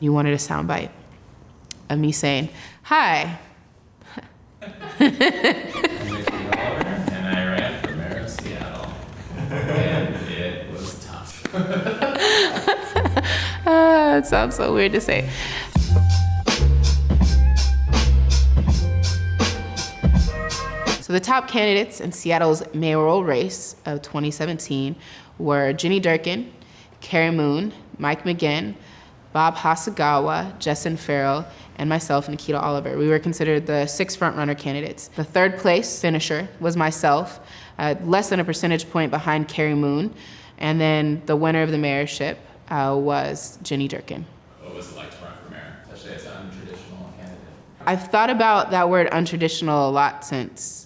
You wanted a soundbite of me saying, "Hi." I'm Nick Mayoral, and I ran for mayor of Seattle. And it was tough. That sounds so weird to say. So the top candidates in Seattle's mayoral race of 2017 were Jenny Durkin, Carrie Moon, Mike McGinn, Bob Hasagawa, Justin Farrell, and myself, Nikita Oliver. We were considered the 6 frontrunner candidates. The third place finisher was myself, less than a percentage point behind Carrie Moon, and then the winner of the mayorship was Jenny Durkin. What was it like to run for mayor, especially as an untraditional candidate? I've thought about that word untraditional a lot since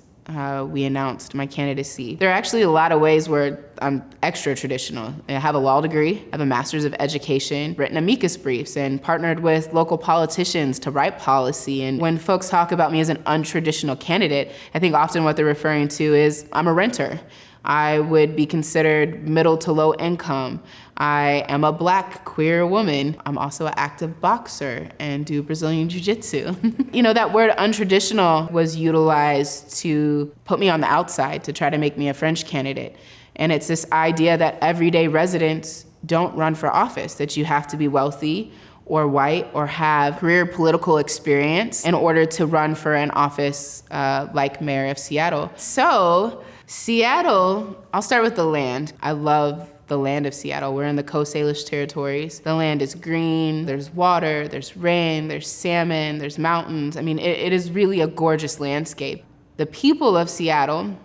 we announced my candidacy. There are actually a lot of ways where I'm extra traditional. I have a law degree, I have a master's of education, written amicus briefs, and partnered with local politicians to write policy. And when folks talk about me as an untraditional candidate, I think often what they're referring to is I'm a renter. I would be considered middle to low income. I am a Black queer woman. I'm also an active boxer and do Brazilian jiu-jitsu. You know, that word untraditional was utilized to put me on the outside, to try to make me a French candidate. And it's this idea that everyday residents don't run for office, that you have to be wealthy or white or have career political experience in order to run for an office like mayor of Seattle. So Seattle, I'll start with the land. I love the land of Seattle. We're in the Coast Salish territories. The land is green, there's water, there's rain, there's salmon, there's mountains. I mean, it is really a gorgeous landscape. The people of Seattle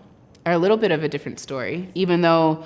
are a little bit of a different story. Even though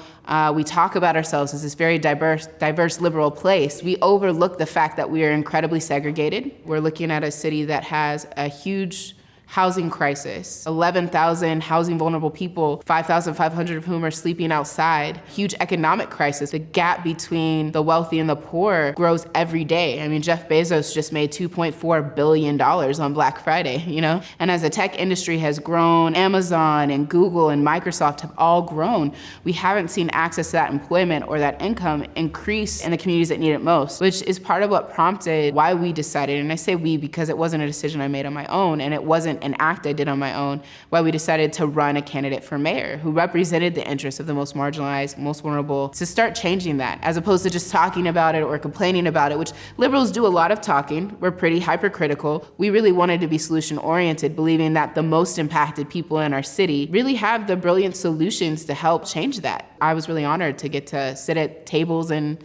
we talk about ourselves as this very diverse liberal place, we overlook the fact that we are incredibly segregated. We're looking at a city that has a huge housing crisis, 11,000 housing vulnerable people, 5,500 of whom are sleeping outside. Huge economic crisis. The gap between the wealthy and the poor grows every day. I mean, Jeff Bezos just made $2.4 billion on Black Friday, you know? And as the tech industry has grown, Amazon and Google and Microsoft have all grown, we haven't seen access to that employment or that income increase in the communities that need it most, which is part of what prompted why we decided, and I say we because it wasn't a decision I made on my own, and it wasn't an act I did on my own, why we decided to run a candidate for mayor who represented the interests of the most marginalized, most vulnerable, to start changing that, as opposed to just talking about it or complaining about it, which liberals do a lot of talking. We're pretty hypercritical. We really wanted to be solution-oriented, believing that the most impacted people in our city really have the brilliant solutions to help change that. I was really honored to get to sit at tables and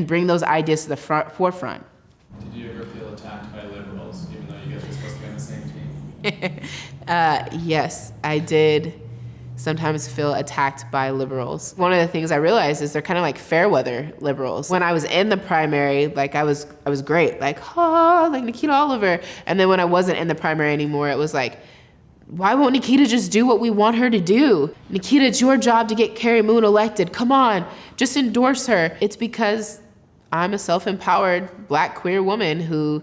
bring those ideas to the forefront. Did you ever feel attacked by liberals, even though you guys were supposed to be on the same team? Yes, I did sometimes feel attacked by liberals. One of the things I realized is they're kind of like fair weather liberals. When I was in the primary, like I was great, like Nikita Oliver. And then when I wasn't in the primary anymore, it was like, why won't Nikita just do what we want her to do? Nikita, it's your job to get Carrie Moon elected. Come on, just endorse her. It's because I'm a self-empowered Black queer woman who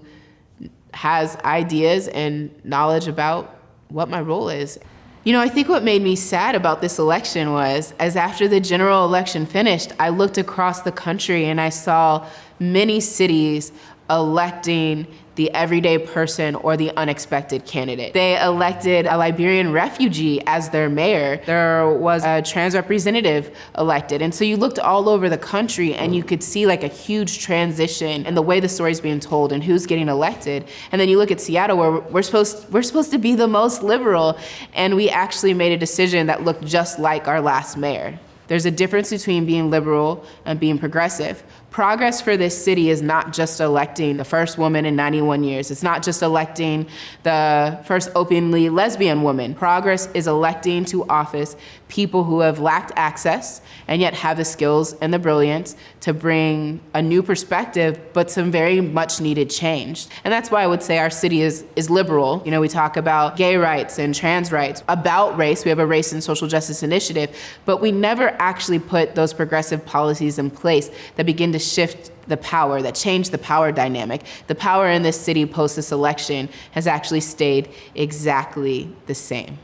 has ideas and knowledge about what my role is. You know, I think what made me sad about this election was, as after the general election finished, I looked across the country and I saw many cities electing the everyday person or the unexpected candidate. They elected a Liberian refugee as their mayor. There was a trans representative elected. And so you looked all over the country and you could see like a huge transition in the way the story's being told and who's getting elected. And then you look at Seattle where we're supposed to be the most liberal, and we actually made a decision that looked just like our last mayor. There's a difference between being liberal and being progressive. Progress for this city is not just electing the first woman in 91 years. It's not just electing the first openly lesbian woman. Progress is electing to office people who have lacked access and yet have the skills and the brilliance to bring a new perspective, but some very much needed change. And that's why I would say our city is liberal. You know, we talk about gay rights and trans rights, about race. We have a race and social justice initiative, but we never actually put those progressive policies in place that begin to shift the power, that change the power dynamic. The power in this city post this election has actually stayed exactly the same.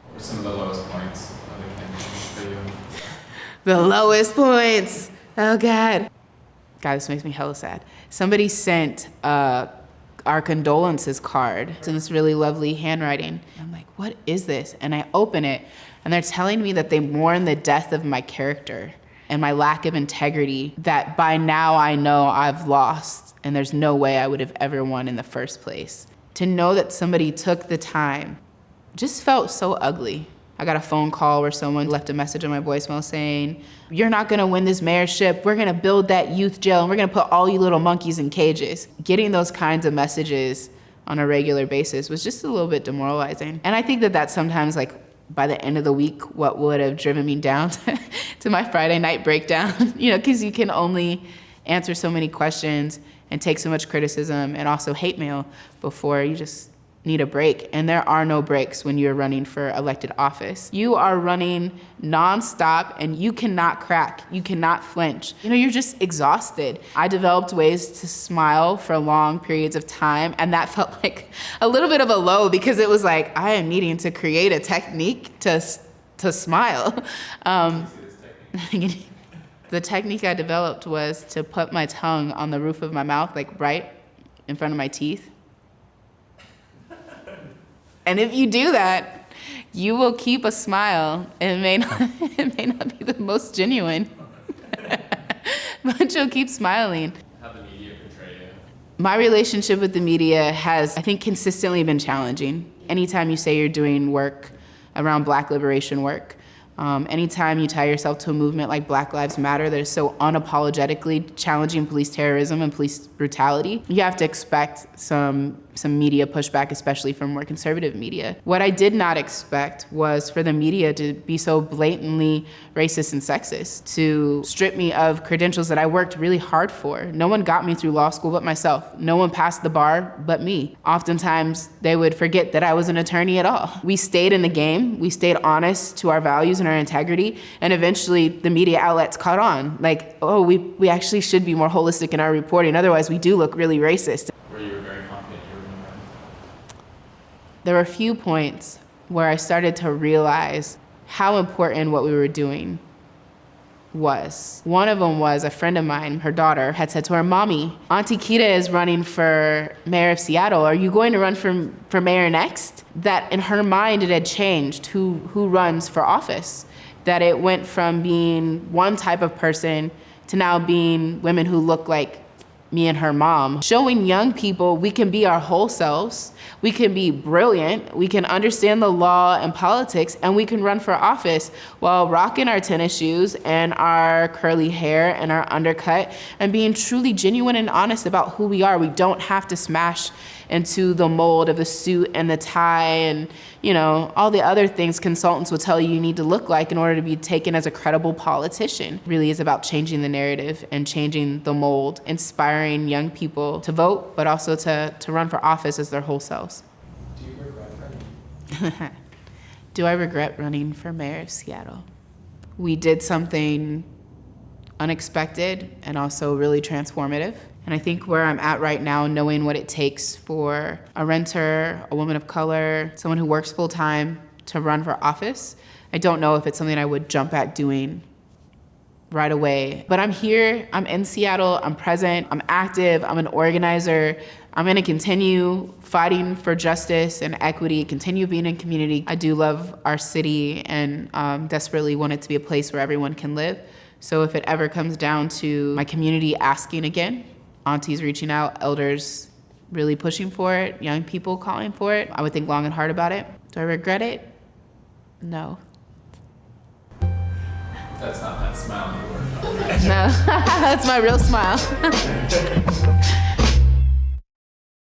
What were some of the lowest points of the campaign for you? The lowest points. Oh God. God, this makes me hella sad. somebody sent our condolences card to this really lovely handwriting. I'm like, what is this? And I open it, and they're telling me that they mourn the death of my character and my lack of integrity that by now I know I've lost, and there's no way I would have ever won in the first place. To know that somebody took the time just felt so ugly. I got a phone call where someone left a message on my voicemail saying, "You're not gonna win this mayorship. We're gonna build that youth jail, and we're gonna put all you little monkeys in cages." Getting those kinds of messages on a regular basis was just a little bit demoralizing. And I think that that's sometimes, like, by the end of the week, what would have driven me down to my Friday night breakdown, because you can only answer so many questions and take so much criticism and also hate mail before you just need a break. And there are no breaks when you're running for elected office. You are running nonstop, and you cannot crack. You cannot flinch. You're just exhausted. I developed ways to smile for long periods of time, and that felt like a little bit of a low, because it was like, I am needing to create a technique to smile. The technique I developed was to put my tongue on the roof of my mouth, like right in front of my teeth. And if you do that, you will keep a smile. It may not be the most genuine, but you'll keep smiling. How the media portray you? My relationship with the media has, I think, consistently been challenging. Anytime you say you're doing work around Black liberation work, anytime you tie yourself to a movement like Black Lives Matter that is so unapologetically challenging police terrorism and police brutality, you have to expect some media pushback, especially from more conservative media. What I did not expect was for the media to be so blatantly racist and sexist, to strip me of credentials that I worked really hard for. No one got me through law school but myself. No one passed the bar but me. Oftentimes, they would forget that I was an attorney at all. We stayed in the game. We stayed honest to our values and our integrity, and eventually the media outlets caught on. Like, oh, we actually should be more holistic in our reporting. Otherwise, we do look really racist. Where you were very confident you were going to run? There were a few points where I started to realize how important what we were doing was. One of them was a friend of mine, her daughter, had said to her, "Mommy, Auntie Kita is running for mayor of Seattle. Are you going to run for mayor next?" That in her mind, it had changed who runs for office. That it went from being one type of person to now being women who look like me and her mom, showing young people we can be our whole selves, we can be brilliant, we can understand the law and politics, and we can run for office while rocking our tennis shoes and our curly hair and our undercut and being truly genuine and honest about who we are. We don't have to smash into the mold of the suit and the tie and, all the other things consultants will tell you need to look like in order to be taken as a credible politician. It really is about changing the narrative and changing the mold, inspiring young people to vote, but also to run for office as their whole selves. Do you regret running? Do I regret running for mayor of Seattle? We did something unexpected and also really transformative. And I think where I'm at right now, knowing what it takes for a renter, a woman of color, someone who works full time to run for office, I don't know if it's something I would jump at doing right away. But I'm here, I'm in Seattle, I'm present, I'm active, I'm an organizer. I'm gonna continue fighting for justice and equity, continue being in community. I do love our city and desperately want it to be a place where everyone can live. So if it ever comes down to my community asking again, aunties reaching out, elders really pushing for it, young people calling for it, I would think long and hard about it. Do I regret it? No. That's not that smile you worked on, right? No, that's my real smile.